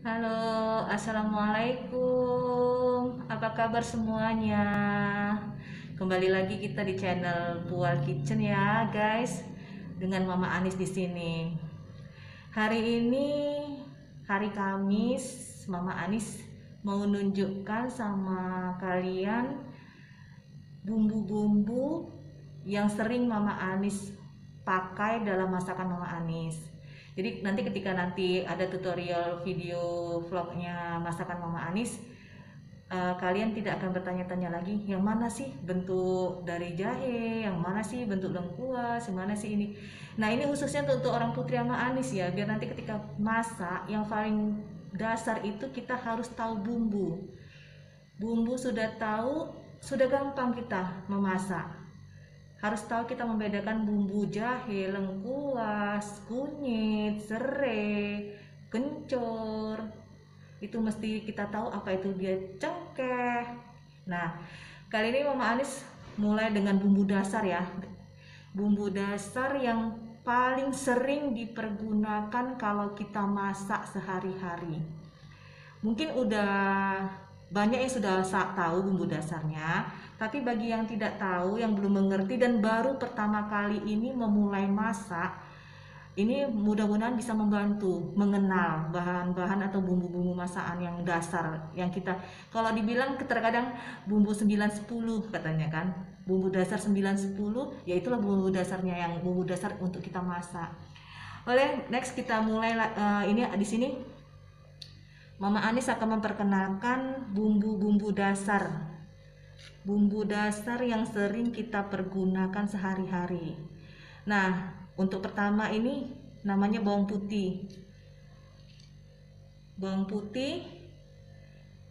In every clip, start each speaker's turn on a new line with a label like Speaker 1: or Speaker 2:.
Speaker 1: Halo, assalamualaikum. Apa kabar semuanya? Kembali lagi kita di channel Pual Kitchen ya, guys. Dengan Mama Anis di sini. Hari ini hari Kamis, Mama Anis mau nunjukkan sama kalian bumbu-bumbu yang sering Mama Anis pakai dalam masakan Mama Anis. Jadi ketika ada tutorial video vlognya masakan Mama Anis, kalian tidak akan bertanya-tanya lagi yang mana sih bentuk dari jahe, yang mana sih bentuk lengkuas, yang mana sih ini. Nah, ini khususnya untuk orang putri Mama Anis ya, biar nanti ketika masak yang paling dasar itu kita harus tahu bumbu. Bumbu sudah tahu, sudah gampang kita memasak. Harus tahu kita membedakan bumbu jahe, lengkuas, kunyit, serai, kencur. Itu mesti kita tahu apa itu dia cengkeh. Nah, kali ini Mama Anis mulai dengan bumbu dasar ya. Bumbu dasar yang paling sering dipergunakan kalau kita masak sehari-hari. Mungkin udah banyak yang sudah tahu bumbu dasarnya, tapi bagi yang tidak tahu, yang belum mengerti dan baru pertama kali ini memulai masak, ini mudah-mudahan bisa membantu mengenal bahan-bahan atau bumbu-bumbu masakan yang dasar yang kita, kalau dibilang terkadang bumbu 9-10 katanya kan, bumbu dasar 9-10, ya itulah bumbu dasarnya, yang bumbu dasar untuk kita masak. Next kita mulai ini di sini Mama Anis akan memperkenalkan bumbu-bumbu dasar. Bumbu dasar yang sering kita pergunakan sehari-hari. Nah, untuk pertama ini namanya bawang putih. Bawang putih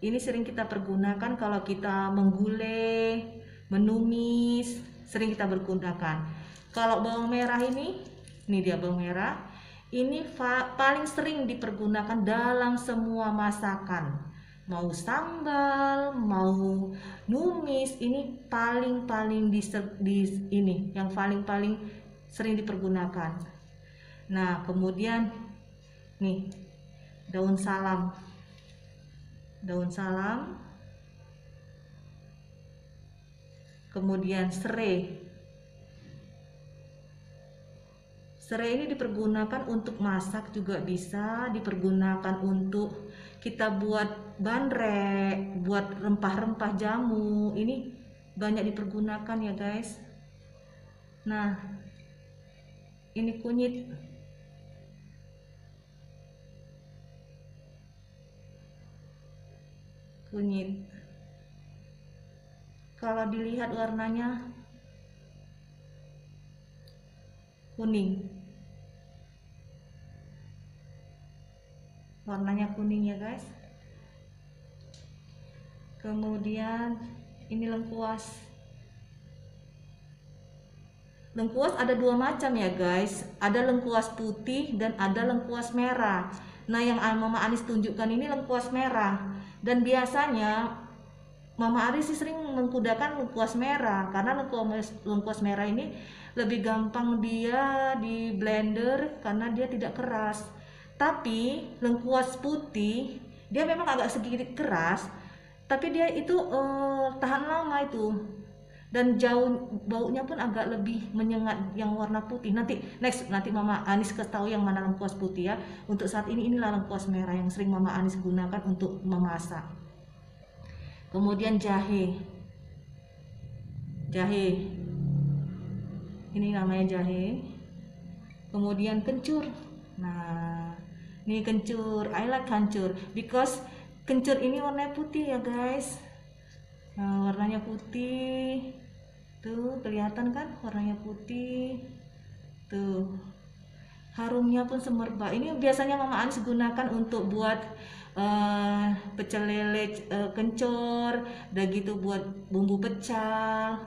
Speaker 1: ini sering kita pergunakan kalau kita menggulai, menumis, sering kita pergunakan. Kalau bawang merah ini dia bawang merah. Ini paling sering dipergunakan dalam semua masakan. Mau sambal, mau numis, ini paling ini yang paling sering dipergunakan. Nah, kemudian nih daun salam. Daun salam. Kemudian serai. Serai ini dipergunakan untuk masak, juga bisa dipergunakan untuk kita buat bandrek, buat rempah-rempah jamu. Ini banyak dipergunakan ya guys. Nah, ini kunyit. Kunyit. Kalau dilihat warnanya kuning. Warnanya kuning ya guys. Kemudian ini lengkuas. Lengkuas ada dua macam ya guys, ada lengkuas putih dan ada lengkuas merah. Nah, yang Mama Anis tunjukkan ini lengkuas merah, dan biasanya Mama Anis sih sering menggunakan lengkuas merah karena lengkuas merah ini lebih gampang dia di blender karena dia tidak keras. Tapi lengkuas putih dia memang agak sedikit keras, tapi dia itu tahan lama itu, dan baunya pun agak lebih menyengat yang warna putih. Nanti Mama Anis kasih tahu yang mana lengkuas putih ya. Untuk saat ini inilah lengkuas merah yang sering Mama Anis gunakan untuk memasak. Kemudian jahe. Jahe. Ini namanya jahe. Kemudian kencur. Nah, ini kencur. I like kencur because kencur ini warnanya putih ya guys. Nah, warnanya putih. Tuh, kelihatan kan warnanya putih. Tuh. Harumnya pun semerbak. Ini biasanya Mama Anis gunakan untuk buat pecel lele kencur, udah gitu buat bumbu pecel.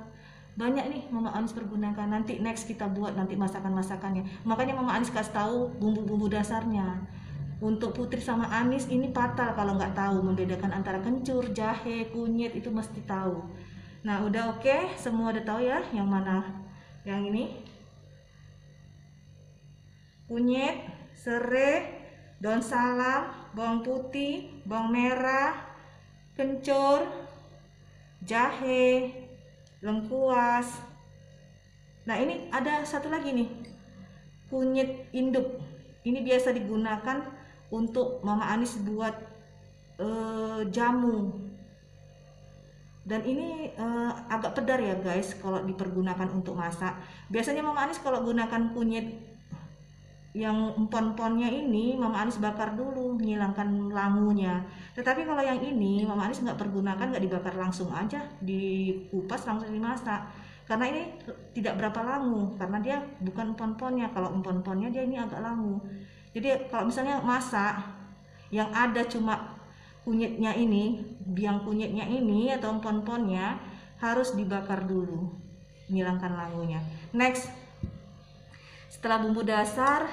Speaker 1: Banyak nih Mama Anis pergunakan. Nanti next kita buat nanti masakan-masakannya. Makanya Mama Anis kasih tahu bumbu-bumbu dasarnya. Untuk Putri sama Anis ini fatal kalau nggak tahu membedakan antara kencur, jahe, kunyit, itu mesti tahu. Nah, udah oke, semua udah tahu ya yang mana yang ini. Kunyit, serai, daun salam, bawang putih, bawang merah, kencur, jahe, lengkuas. Nah ini ada satu lagi nih, kunyit induk. Ini biasa digunakan untuk Mama Anis buat jamu. Dan ini agak pedar ya guys kalau dipergunakan untuk masak. Biasanya Mama Anis kalau gunakan kunyit yang empon-emponnya ini Mama Anis bakar dulu, menghilangkan langunya. Tetapi kalau yang ini Mama Anis nggak pergunakan, nggak dibakar, langsung aja dikupas langsung dimasak. Karena ini tidak berapa langu, karena dia bukan empon-emponnya. Kalau empon-emponnya dia ini agak langu. Jadi kalau misalnya masak yang ada cuma kunyitnya ini, biang kunyitnya ini atau empon-emponnya harus dibakar dulu, menghilangkan langunya. Next, setelah bumbu dasar,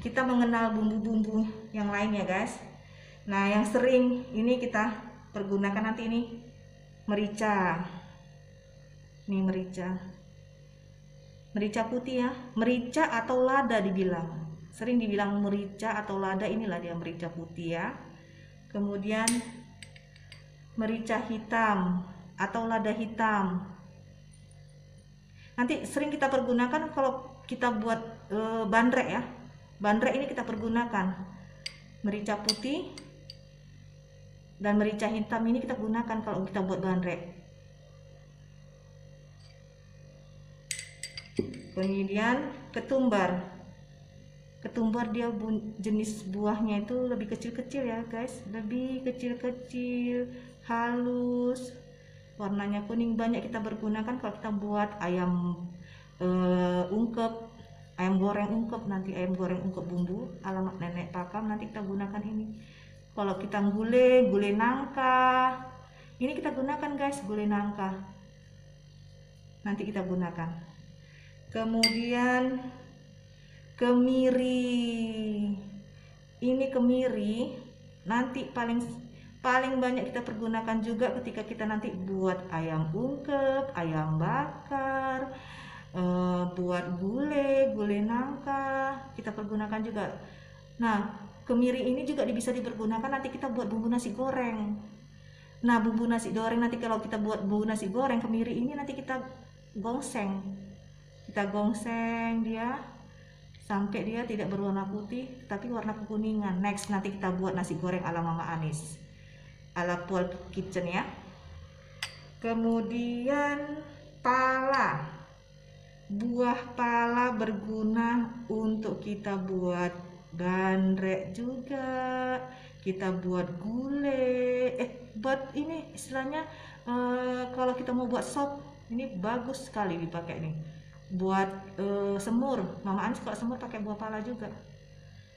Speaker 1: kita mengenal bumbu-bumbu yang lain ya guys. Nah yang sering ini kita pergunakan nanti ini merica. Ini merica putih ya, merica atau lada dibilang. Sering dibilang merica atau lada, inilah dia merica putih ya. Kemudian merica hitam atau lada hitam. Nanti sering kita pergunakan kalau kita buat bandrek ya. Bandrek ini kita pergunakan merica putih dan merica hitam, ini kita gunakan kalau kita buat bandrek. Kemudian ketumbar. Ketumbar dia jenis buahnya itu lebih kecil-kecil ya guys, lebih kecil-kecil, halus, warnanya kuning. Banyak kita pergunakan kalau kita buat ayam ungkep, ayam goreng ungkep, nanti ayam goreng ungkep bumbu alamat nenek Pakam, nanti kita gunakan ini. Kalau kita gulai nangka, ini kita gunakan guys, gulai nangka nanti kita gunakan. Kemudian kemiri, ini kemiri nanti paling banyak kita pergunakan juga ketika kita nanti buat ayam ungkep, ayam bakar, buat gulai nangka kita pergunakan juga. Nah kemiri ini juga bisa dipergunakan nanti kita buat bumbu nasi goreng. Nah bumbu nasi goreng nanti kalau kita buat bumbu nasi goreng, kemiri ini nanti kita gongseng dia sampai dia tidak berwarna putih tapi warna kekuningan. Next nanti kita buat nasi goreng ala Mama Anis, ala Paul Kitchen ya. Kemudian pala, buah pala berguna untuk kita buat bandrek juga, kita buat gulai, buat ini istilahnya kalau kita mau buat sop, ini bagus sekali dipakai nih. Buat semur, Mama Anis kalau semur pakai buah pala juga.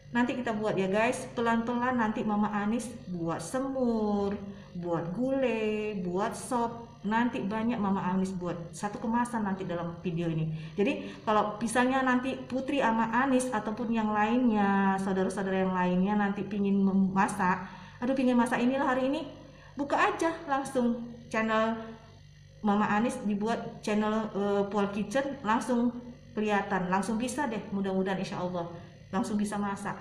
Speaker 1: Nanti kita buat ya guys, pelan-pelan nanti Mama Anis buat semur, buat gulai, buat sop. Nanti banyak Mama Anis buat satu kemasan nanti dalam video ini. Jadi kalau misalnya nanti Putri sama Anis ataupun yang lainnya, saudara-saudara yang lainnya nanti pingin memasak, pingin masak inilah hari ini, buka aja langsung channel Mama Anis, dibuat channel Paul Kitchen, langsung kelihatan, langsung bisa deh, mudah-mudahan insya Allah langsung bisa masak.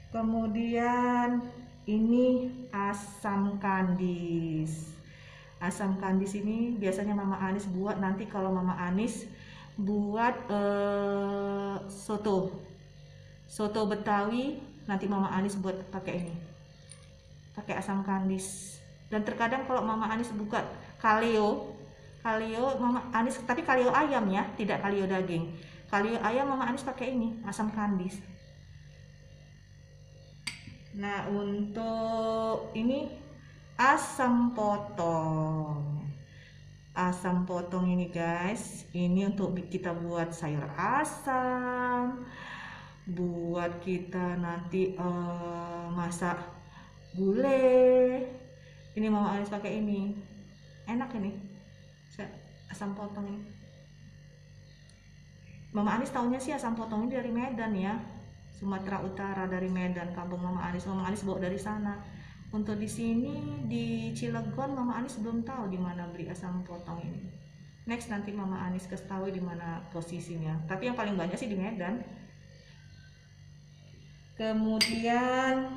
Speaker 1: Kemudian ini asam kandis. Asam kandis ini biasanya Mama Anis buat nanti kalau Mama Anis buat soto Betawi, nanti Mama Anis buat pakai ini, pakai asam kandis. Dan terkadang kalau Mama Anis buka kaleo Mama Anis, tapi kaleo ayam ya, tidak kaleo daging. Kaleo ayam Mama Anis pakai ini asam kandis. Nah untuk ini asam potong. Asam potong ini guys, ini untuk kita buat sayur asam, buat kita nanti masak gulai. Ini Mama Anis pakai ini, enak ini asam potong ini. Mama Anis tahunya sih asam potong ini dari Medan ya, Sumatera Utara, dari Medan, kampung Mama Anis. Mama Anis bawa dari sana. Untuk di sini di Cilegon Mama Anis belum tahu di mana beli asam potong ini. Next nanti Mama Anis kasih tahu di mana posisinya. Tapi yang paling banyak sih di Medan. Kemudian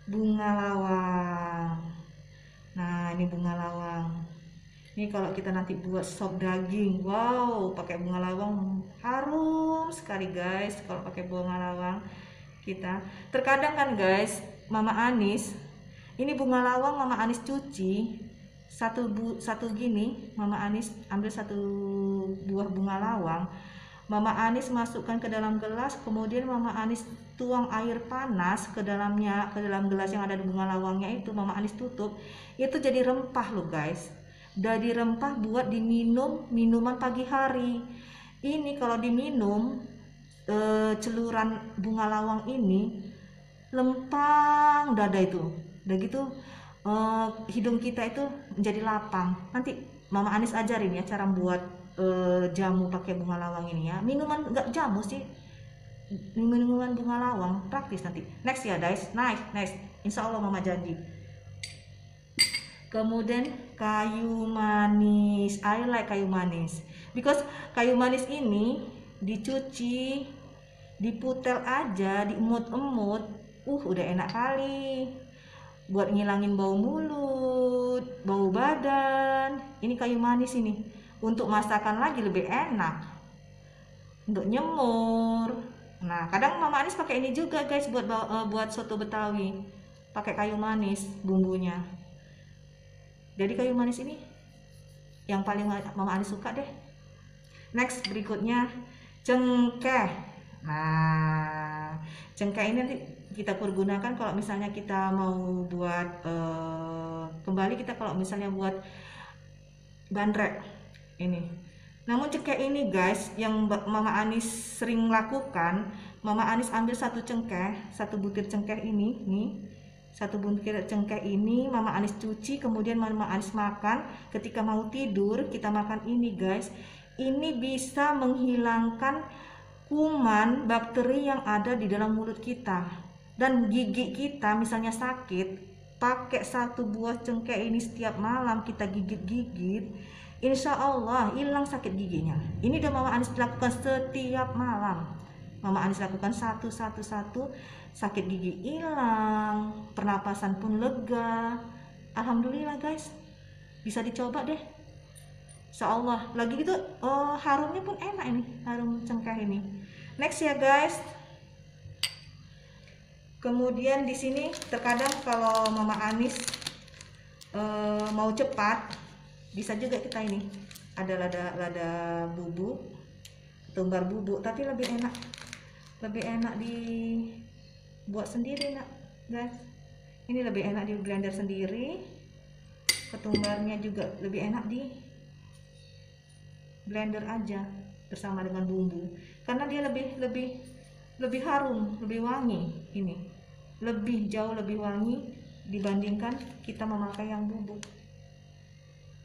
Speaker 1: bunga lawang. Nah, ini bunga lawang. Ini kalau kita nanti buat sop daging, wow, pakai bunga lawang harum sekali guys. Kalau pakai bunga lawang kita, terkadang kan guys, Mama Anis, ini bunga lawang Mama Anis cuci satu gini. Mama Anis ambil satu buah bunga lawang, Mama Anis masukkan ke dalam gelas, kemudian Mama Anis tuang air panas ke dalamnya, ke dalam gelas yang ada di bunga lawangnya itu. Mama Anis tutup, itu jadi rempah loh guys. Jadi rempah buat diminum minuman pagi hari. Ini kalau diminum celuran bunga lawang ini lempang dada itu. Udah gitu hidung kita itu menjadi lapang. Nanti Mama Anis ajarin ya cara buat jamu pakai bunga lawang ini ya. Minuman enggak jamu sih, minuman bunga lawang, praktis nanti. Next ya guys, next. Insya Allah Mama janji. Kemudian kayu manis, I like kayu manis because kayu manis ini dicuci, diputel aja, diemut-emut, udah enak kali buat ngilangin bau mulut, bau badan. Ini kayu manis ini untuk masakan lagi lebih enak, untuk nyemur. Nah, kadang Mama Anis pakai ini juga guys buat soto Betawi, pakai kayu manis bumbunya. Jadi kayu manis ini yang paling Mama Anis suka deh. Next berikutnya cengkeh. Nah, cengkeh ini nanti kita pergunakan kalau misalnya kita mau buat kembali kita kalau misalnya buat bandrek ini. Namun cengkeh ini guys yang Mama Anis sering lakukan, Mama Anis ambil satu butir cengkeh ini nih. Satu butir cengkeh ini Mama Anis cuci, kemudian Mama Anis makan. Ketika mau tidur kita makan ini guys. Ini bisa menghilangkan kuman bakteri yang ada di dalam mulut kita. Dan gigi kita misalnya sakit, pakai satu buah cengkeh ini setiap malam kita gigit-gigit, insya Allah hilang sakit giginya. Ini udah Mama Anis lakukan setiap malam. Mama Anis lakukan satu, sakit gigi hilang, pernapasan pun lega. Alhamdulillah guys, bisa dicoba deh. Insya Allah. Lagi gitu harumnya pun enak ini, harum cengkeh ini. Next ya guys. Kemudian di sini terkadang kalau Mama Anis mau cepat, bisa juga kita ini ada lada bubuk, tumbar bubuk, tapi lebih enak dibuat sendiri nak guys. Ini lebih enak di blender sendiri. Ketumbarnya juga lebih enak di blender aja bersama dengan bumbu, karena dia lebih harum, lebih wangi. Ini jauh lebih wangi dibandingkan kita memakai yang bubuk.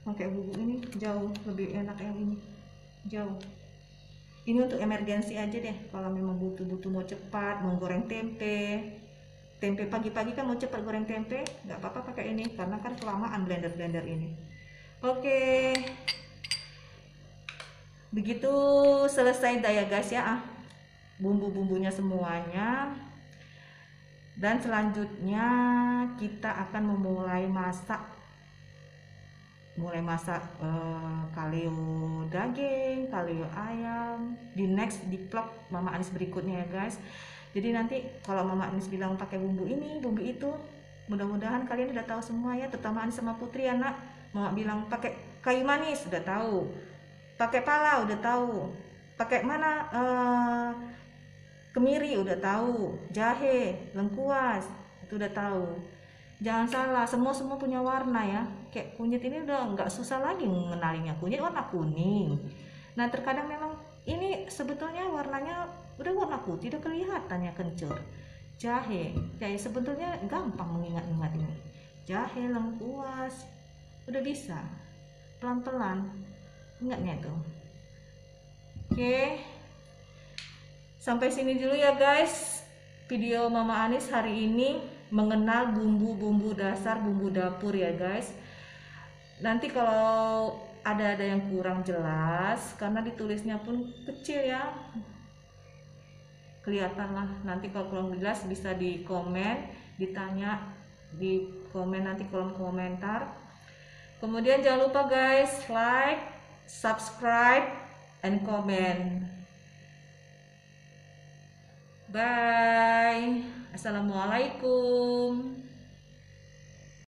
Speaker 1: Pakai bubuk ini jauh lebih enak yang ini, jauh. Ini untuk emergensi aja deh, kalau memang butuh mau cepat, mau goreng tempe pagi-pagi kan mau cepat goreng tempe, nggak apa-apa pakai ini, karena kan kelamaan blender ini. Oke, begitu selesai dah ya guys ya, bumbu-bumbunya semuanya. Dan selanjutnya kita akan memulai masak kaleo daging, kaleo ayam di vlog Mama Anis berikutnya ya guys. Jadi nanti kalau Mama Anis bilang pakai bumbu ini, bumbu itu, mudah-mudahan kalian udah tahu semua ya, terutama Anis sama Putri anak. Mama bilang pakai kayu manis udah tahu, pakai pala udah tahu, pakai mana kemiri udah tahu, jahe, lengkuas itu udah tahu. Jangan salah, semua punya warna ya. Kayak kunyit ini udah nggak susah lagi mengenalinya, kunyit warna kuning. Nah terkadang memang ini sebetulnya warnanya udah warna putih, udah kelihatannya kencur. Jahe sebetulnya gampang mengingat-ingat ini. Jahe, lengkuas, udah bisa pelan-pelan ingatnya itu. Oke, sampai sini dulu ya guys video Mama Anis hari ini, mengenal bumbu-bumbu dasar, bumbu dapur ya guys. Nanti kalau ada yang kurang jelas karena ditulisnya pun kecil ya, kelihatan lah. Nanti kalau kurang jelas bisa di komen, ditanya di komen nanti kolom komentar. Kemudian jangan lupa guys, like, subscribe, and comment. Bye. Assalamualaikum.